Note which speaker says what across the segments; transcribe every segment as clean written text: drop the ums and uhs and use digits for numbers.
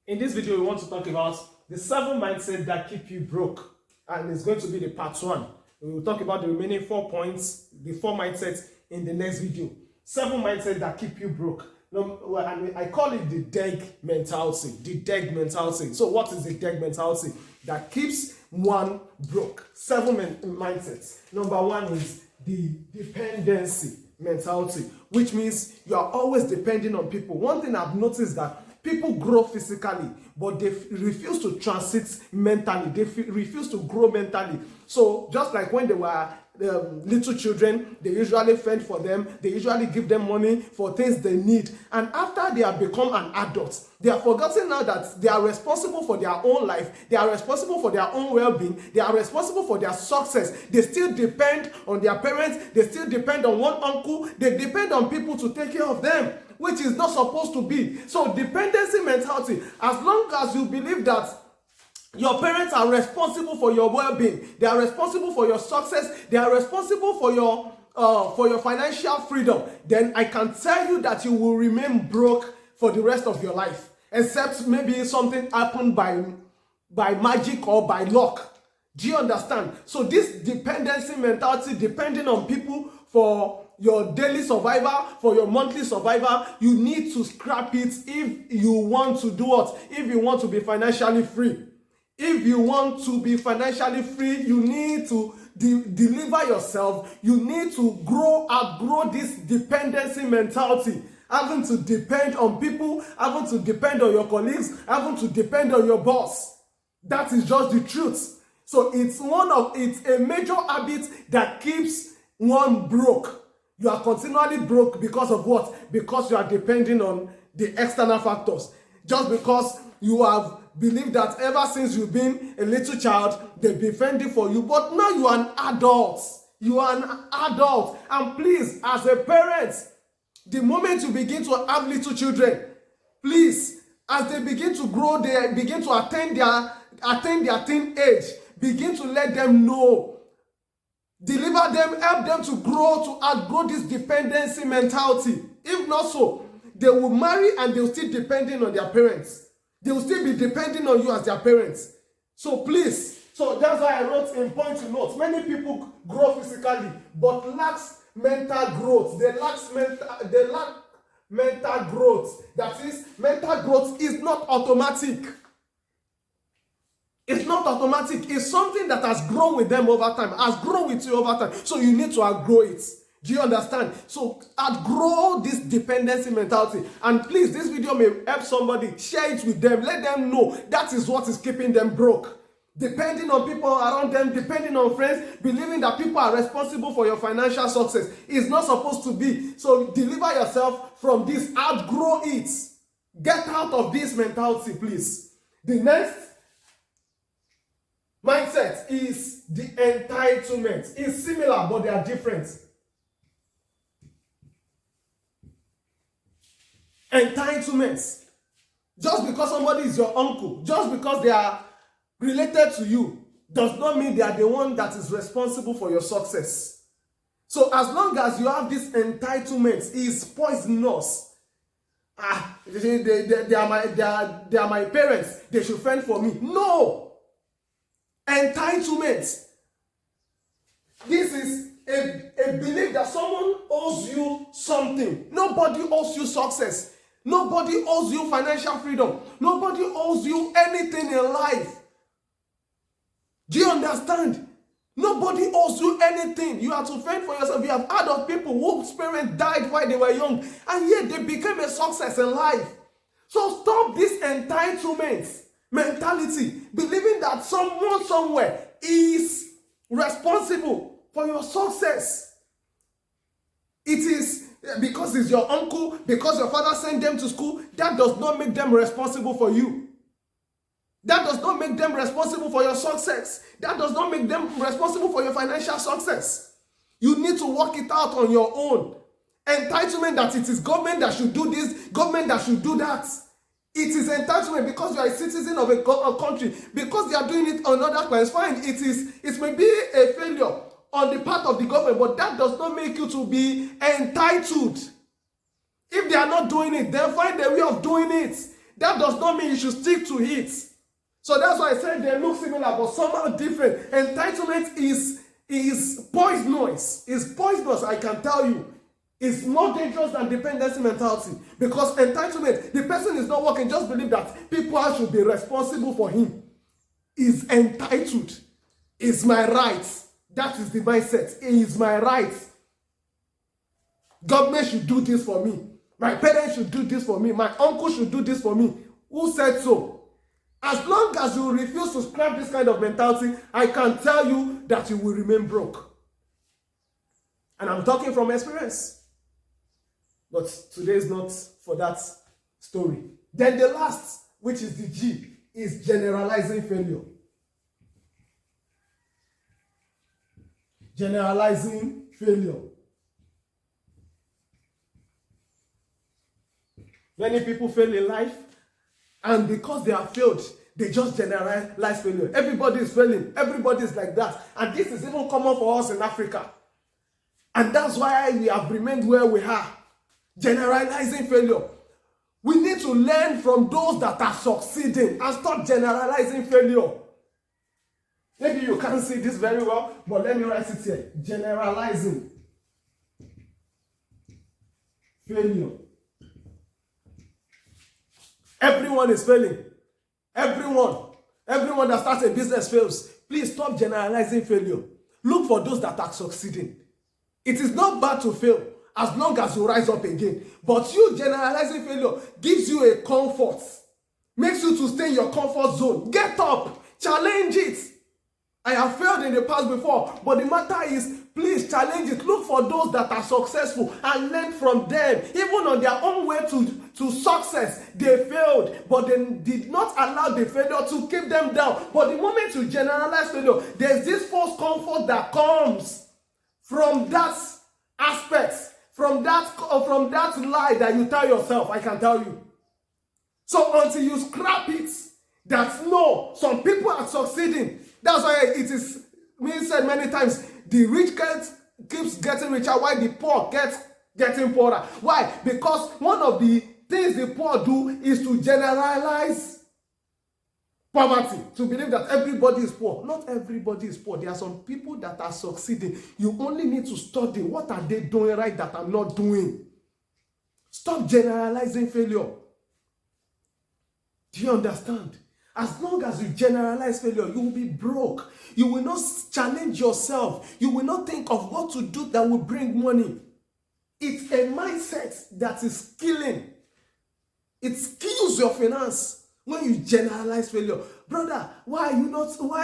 Speaker 1: In this video, we want to talk about the 7 mindsets that keep you broke, and it's going to be the part 1. We will talk about the remaining 4 points, the 4 mindsets in the next video. 7 mindsets that keep you broke. I call it the DEG mentality. The DEG mentality. So what is the DEG mentality that keeps one broke? 7 mindsets. Number 1 is the dependency mentality, which means you are always depending on people. One thing I've noticed that people grow physically, but they refuse to transit mentally. They refuse to grow mentally. So just like when they were little children, they usually fend for them. They usually give them money for things they need. And after they have become an adult, they are forgotten now that they are responsible for their own life. They are responsible for their own well-being. They are responsible for their success. They still depend on their parents. They still depend on one uncle. They depend on people to take care of them, which is not supposed to be. So dependency mentality, as long as you believe that your parents are responsible for your well-being, they are responsible for your success, they are responsible for your financial freedom, then I can tell you that you will remain broke for the rest of your life, except maybe something happened by magic or by luck. Do you understand? So this dependency mentality, depending on people for your daily survival, for your monthly survival, you need to scrap it if you want to do what? If you want to be financially free. If you want to be financially free, you need to deliver yourself. You need to outgrow this dependency mentality. Having to depend on people, having to depend on your colleagues, having to depend on your boss. That is just the truth. So it's a major habit that keeps one broke. You are continually broke because of what? Because you are depending on the external factors. Just because you have believed that ever since you've been a little child, they've been fending for you. But now you are an adult. You are an adult. And please, as a parent, the moment you begin to have little children, please, as they begin to grow, they begin to attain their teen age, begin to let them know. Deliver them, help them to outgrow this dependency mentality. If not so, they will marry and they will still depending on their parents. They will still be depending on you as their parents. So please, so that's why I wrote in point to note. Many people grow physically, but lacks mental growth. They lack mental growth. That is, mental growth is not automatic. It's not automatic. It's something that has grown with them over time, has grown with you over time. So you need to outgrow it. Do you understand? So outgrow this dependency mentality. And please, this video may help somebody. Share it with them. Let them know that is what is keeping them broke. Depending on people around them, depending on friends, believing that people are responsible for your financial success is not supposed to be. So deliver yourself from this. Outgrow it. Get out of this mentality, please. The next mindset is the entitlement. It's similar, but they are different. Entitlements. Just because somebody is your uncle, just because they are related to you, does not mean they are the one that is responsible for your success. So as long as you have this entitlement, it's poisonous. They are my parents, they should fend for me. No! Entitlement. This is a belief that someone owes you something. Nobody owes you success. Nobody owes you financial freedom. Nobody owes you anything in life. Do you understand? Nobody owes you anything. You have to fend for yourself. You have heard of people whose parents died while they were young, and yet they became a success in life. So stop this entitlement mentality, believing that someone somewhere is responsible for your success. It is because it's your uncle, because your father sent them to school, that does not make them responsible for you. That does not make them responsible for your success. That does not make them responsible for your financial success. You need to work it out on your own. Entitlement that it is government that should do this, government that should do that. It is entitlement because you are a citizen of a country, because they are doing it on other clients. Fine, it may be a failure on the part of the government, but that does not make you to be entitled. If they are not doing it, then find a way of doing it. that does not mean you should stick to it. So that's why I said they look similar but somehow different. Entitlement is poisonous. It's poisonous, I can tell you. It's more dangerous than dependency mentality, because entitlement, the person is not working, just believe that people should be responsible for him. Is entitled. It's my right. That is the mindset. It is my right. Government should do this for me. My parents should do this for me. My uncle should do this for me. Who said so? As long as you refuse to scrap this kind of mentality, I can tell you that you will remain broke. And I'm talking from experience. But today is not for that story. Then the last, which is the G, is generalizing failure. Generalizing failure. Many people fail in life, and because they have failed, they just generalize failure. Everybody is failing. Everybody is like that. And this is even common for us in Africa. And that's why we have remained where we are. Generalizing failure. We need to learn from those that are succeeding and stop generalizing failure. Maybe you can't see this very well, but let me write it here. Generalizing failure. Everyone is failing. Everyone that starts a business fails. Please stop generalizing failure. Look for those that are succeeding. It is not bad to fail as long as you rise up again. But you generalizing failure gives you a comfort. Makes you to stay in your comfort zone. Get up. Challenge it. I have failed in the past before, but the matter is, please challenge it. Look for those that are successful and learn from them. Even on their own way to success, they failed, but they did not allow the failure to keep them down. But the moment you generalize failure, there's this false comfort that comes from that aspect, from that lie that you tell yourself, I can tell you. So until you scrap it, that no, some people are succeeding. That's why it is being said many times, the rich keeps getting richer while the poor gets getting poorer. Why? Because one of the things the poor do is to generalize poverty, to believe that everybody is poor. Not everybody is poor. There are some people that are succeeding. You only need to study what are they doing right that I'm not doing. Stop generalizing failure. Do you understand? As long as you generalize failure, you will be broke. You will not challenge yourself. You will not think of what to do that will bring money. It's a mindset that is killing. It kills your finance when you generalize failure. Brother, why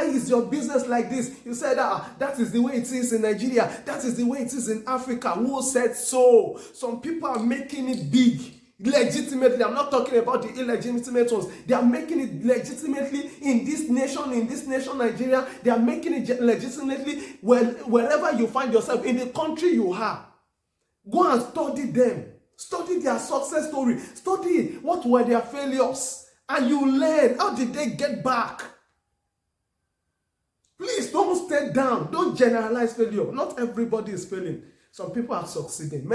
Speaker 1: is your business like this? You said, that is the way it is in Nigeria. That is the way it is in Africa. Who said so? Some people are making it big. Legitimately, I'm not talking about the illegitimate ones. They are making it legitimately in this nation, Nigeria. They are making it legitimately wherever you find yourself, in the country you are. Go and study them. Study their success story. Study what were their failures. And you learn, how did they get back? Please don't stay down. Don't generalize failure. Not everybody is failing. Some people are succeeding.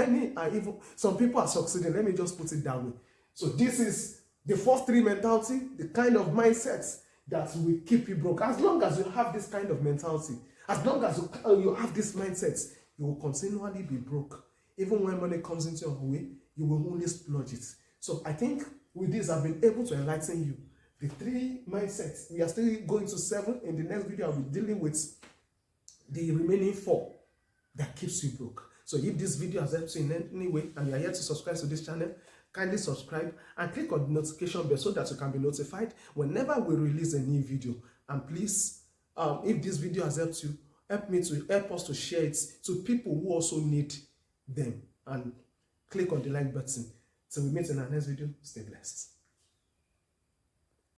Speaker 1: Some people are succeeding. Let me just put it that way. So this is the first three mentality, the kind of mindsets that will keep you broke. As long as you have this kind of mentality, as long as you have this mindset, you will continually be broke. Even when money comes into your way, you will only splurge it. So I think with this, I've been able to enlighten you. The three mindsets. We are still going to 7. In the next video, I'll be dealing with the remaining 4 that keeps you broke. So if this video has helped you in any way and you are yet to subscribe to this channel, kindly subscribe and click on the notification bell so that you can be notified whenever we release a new video. And please, if this video has helped you, help us to share it to people who also need them, and click on the like button. Till we meet in our next video, stay blessed.